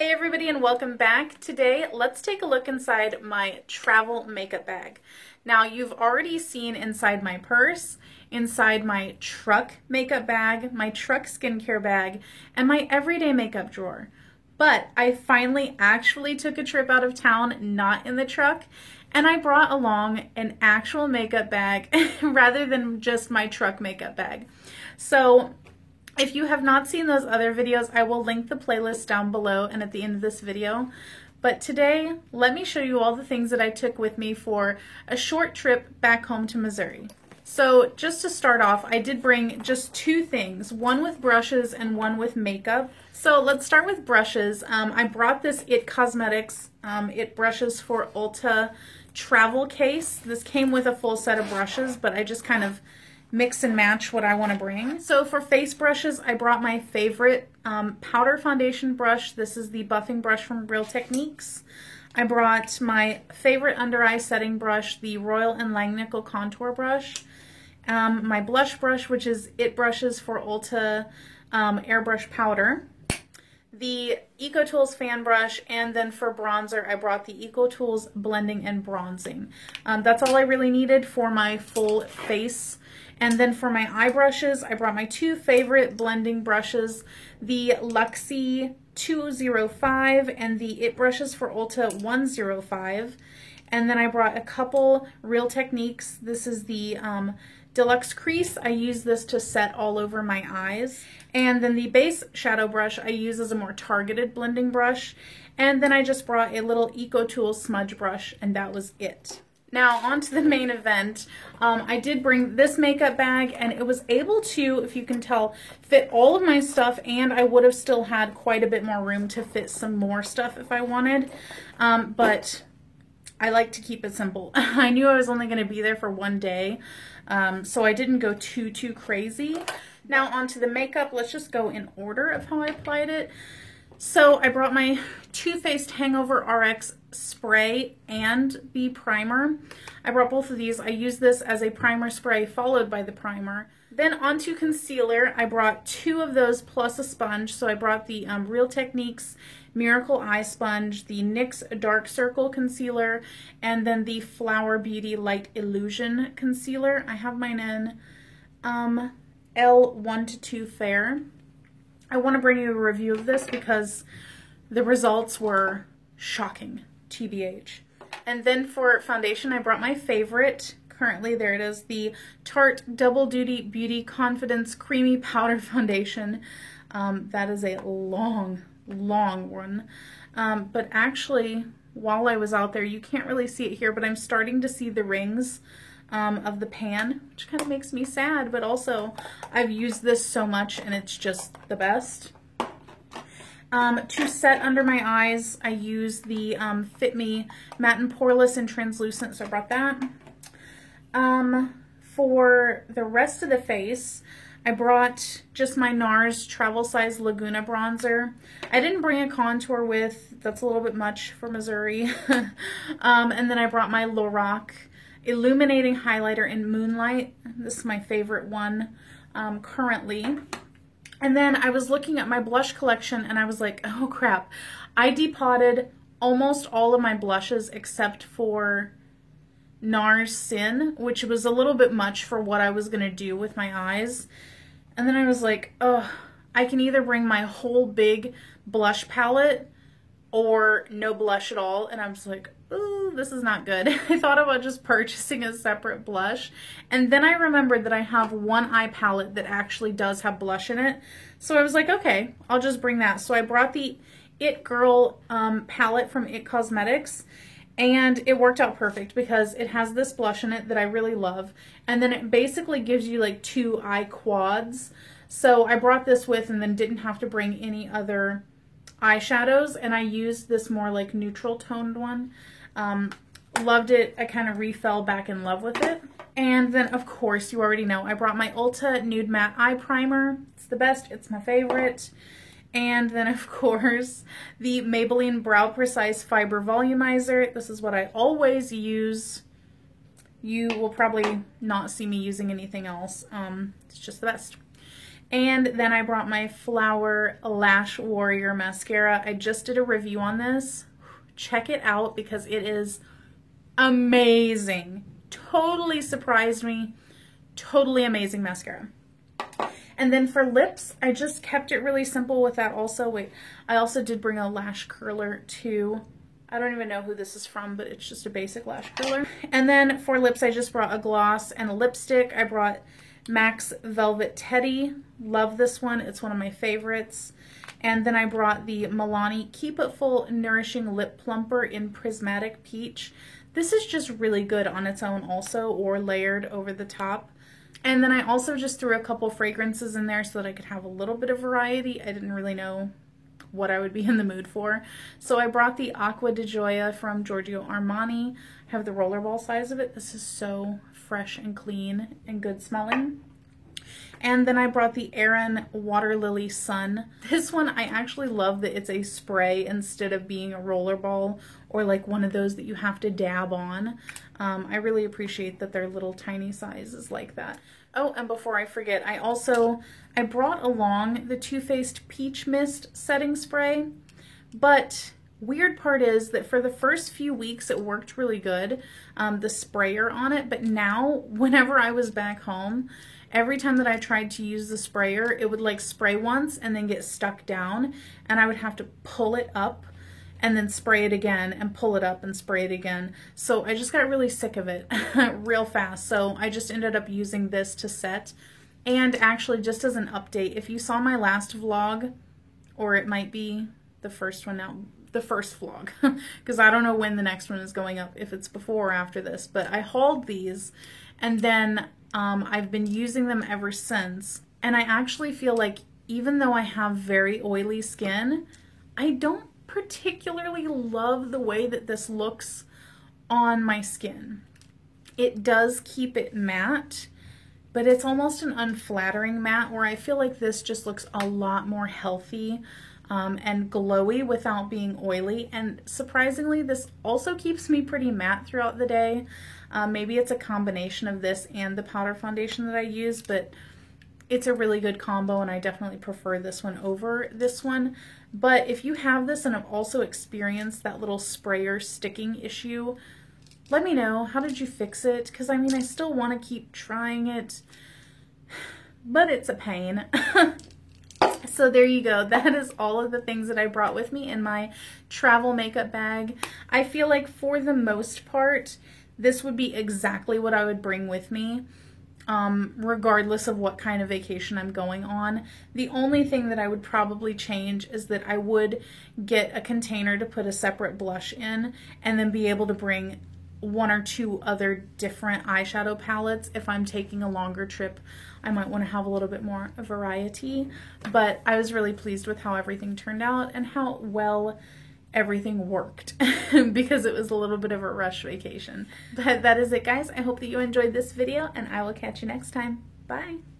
Hey everybody and welcome back. Today let's take a look inside my travel makeup bag. Now you've already seen inside my purse, inside my truck makeup bag, my truck skincare bag, and my everyday makeup drawer. But I finally actually took a trip out of town, not in the truck, and I brought along an actual makeup bag rather than just my truck makeup bag. So if you have not seen those other videos, I will link the playlist down below and at the end of this video. But today, let me show you all the things that I took with me for a short trip back home to Missouri. So just to start off, I did bring just two things, one with brushes and one with makeup. So let's start with brushes. I brought this IT Cosmetics IT Brushes for Ulta travel case. This came with a full set of brushes, but I just kind of mix and match what I want to bring. So for face brushes, I brought my favorite powder foundation brush. This is the buffing brush from Real Techniques. I brought my favorite under eye setting brush, the Royal & Langnickel contour brush. My blush brush, which is IT Brushes for Ulta airbrush powder. The EcoTools fan brush, and then for bronzer, I brought the EcoTools blending and bronzing. That's all I really needed for my full face. And then for my eye brushes, I brought my two favorite blending brushes, the Luxie 205 and the IT Brushes for Ulta 105. And then I brought a couple Real Techniques. This is the Deluxe Crease. I use this to set all over my eyes. And then the base shadow brush I use as a more targeted blending brush. And then I just brought a little EcoTools smudge brush, and that was it. Now on to the main event. I did bring this makeup bag, and it was able to, if you can tell, fit all of my stuff, and I would have still had quite a bit more room to fit some more stuff if I wanted. But I like to keep it simple. I knew I was only going to be there for one day, so I didn't go too crazy. Now onto the makeup. Let's just go in order of how I applied it. So I brought my Too Faced Hangover RX spray and the primer. I brought both of these. I use this as a primer spray followed by the primer. Then onto concealer, I brought two of those plus a sponge. So I brought the Real Techniques Miracle Eye Sponge, the NYX Dark Circle Concealer, and then the Flower Beauty Light Illusion Concealer. I have mine in L1-2 Fair. I want to bring you a review of this because the results were shocking, TBH. And then for foundation, I brought my favorite. Currently, there it is, the Tarte Double Duty Beauty Confidence Creamy Powder Foundation. That is a long one. But actually, while I was out there, you can't really see it here, but I'm starting to see the rings of the pan, which kind of makes me sad, but also I've used this so much and it's just the best. To set under my eyes, I use the Fit Me Matte and Poreless and Translucent, so I brought that. For the rest of the face, I brought just my NARS Travel Size Laguna Bronzer. I didn't bring a contour with, that's a little bit much for Missouri. And then I brought my Lorac Illuminating Highlighter in Moonlight. This is my favorite one currently. And then I was looking at my blush collection and I was like, oh crap. I depotted almost all of my blushes except for NARS Sin, which was a little bit much for what I was going to do with my eyes. And then I was like, oh, I can either bring my whole big blush palette or no blush at all. And I was like, ooh, this is not good. I thought about just purchasing a separate blush. And then I remembered that I have one eye palette that actually does have blush in it. So I was like, okay, I'll just bring that. So I brought the It Girl palette from IT Cosmetics. And it worked out perfect because it has this blush in it that I really love. And then it basically gives you like two eye quads. So I brought this with and then didn't have to bring any other eyeshadows, and I used this more like neutral toned one. Loved it. I kind of refell back in love with it. And then of course, you already know, I brought my Ulta Nude Matte Eye Primer. It's the best. It's my favorite. And then of course, the Maybelline Brow Precise Fiber Volumizer. This is what I always use. You will probably not see me using anything else. It's just the best. And then I brought my Flower Lash Warrior mascara. I just did a review on this. Check it out because it is amazing. Totally surprised me. Totally amazing mascara. And then for lips, I just kept it really simple with that also. Wait, I also did bring a lash curler too. I don't even know who this is from, but it's just a basic lash curler. And then for lips, I just brought a gloss and a lipstick. I brought MAC's Velvet Teddy. Love this one. It's one of my favorites. And then I brought the Milani Keep It Full Nourishing Lip Plumper in Prismatic Peach. This is just really good on its own also, or layered over the top. And then I also just threw a couple fragrances in there so that I could have a little bit of variety. I didn't really know what I would be in the mood for. So I brought the Acqua di Gioia from Giorgio Armani. I have the rollerball size of it. This is so fresh and clean and good smelling. And then I brought the Erin Water Lily Sun. This one, I actually love that it's a spray instead of being a rollerball or like one of those that you have to dab on. I really appreciate that they're little tiny sizes like that. Oh, and before I forget, I brought along the Too Faced Peach Mist setting spray, but weird part is that for the first few weeks it worked really good, the sprayer on it, but now whenever I was back home, every time that I tried to use the sprayer, it would like spray once and then get stuck down, and I would have to pull it up and then spray it again and pull it up and spray it again. So I just got really sick of it real fast. So I just ended up using this to set. And actually, just as an update, if you saw my last vlog, or it might be the first one now, the first vlog, because I don't know when the next one is going up, if it's before or after this, but I hauled these and then I've been using them ever since. And I actually feel like even though I have very oily skin, I don't particularly love the way that this looks on my skin. It does keep it matte, but it's almost an unflattering matte where I feel like this just looks a lot more healthy and glowy without being oily. And surprisingly, this also keeps me pretty matte throughout the day. Maybe it's a combination of this and the powder foundation that I use, but it's a really good combo and I definitely prefer this one over this one. But if you have this and have also experienced that little sprayer sticking issue, let me know. How did you fix it? Because I mean, I still want to keep trying it, but it's a pain. So there you go. That is all of the things that I brought with me in my travel makeup bag. I feel like for the most part, this would be exactly what I would bring with me, regardless of what kind of vacation I'm going on. The only thing that I would probably change is that I would get a container to put a separate blush in and then be able to bring one or two other different eyeshadow palettes. If I'm taking a longer trip, I might want to have a little bit more variety. But I was really pleased with how everything turned out and how well everything worked because it was a little bit of a rush vacation. But that is it, guys. I hope that you enjoyed this video and I will catch you next time. Bye.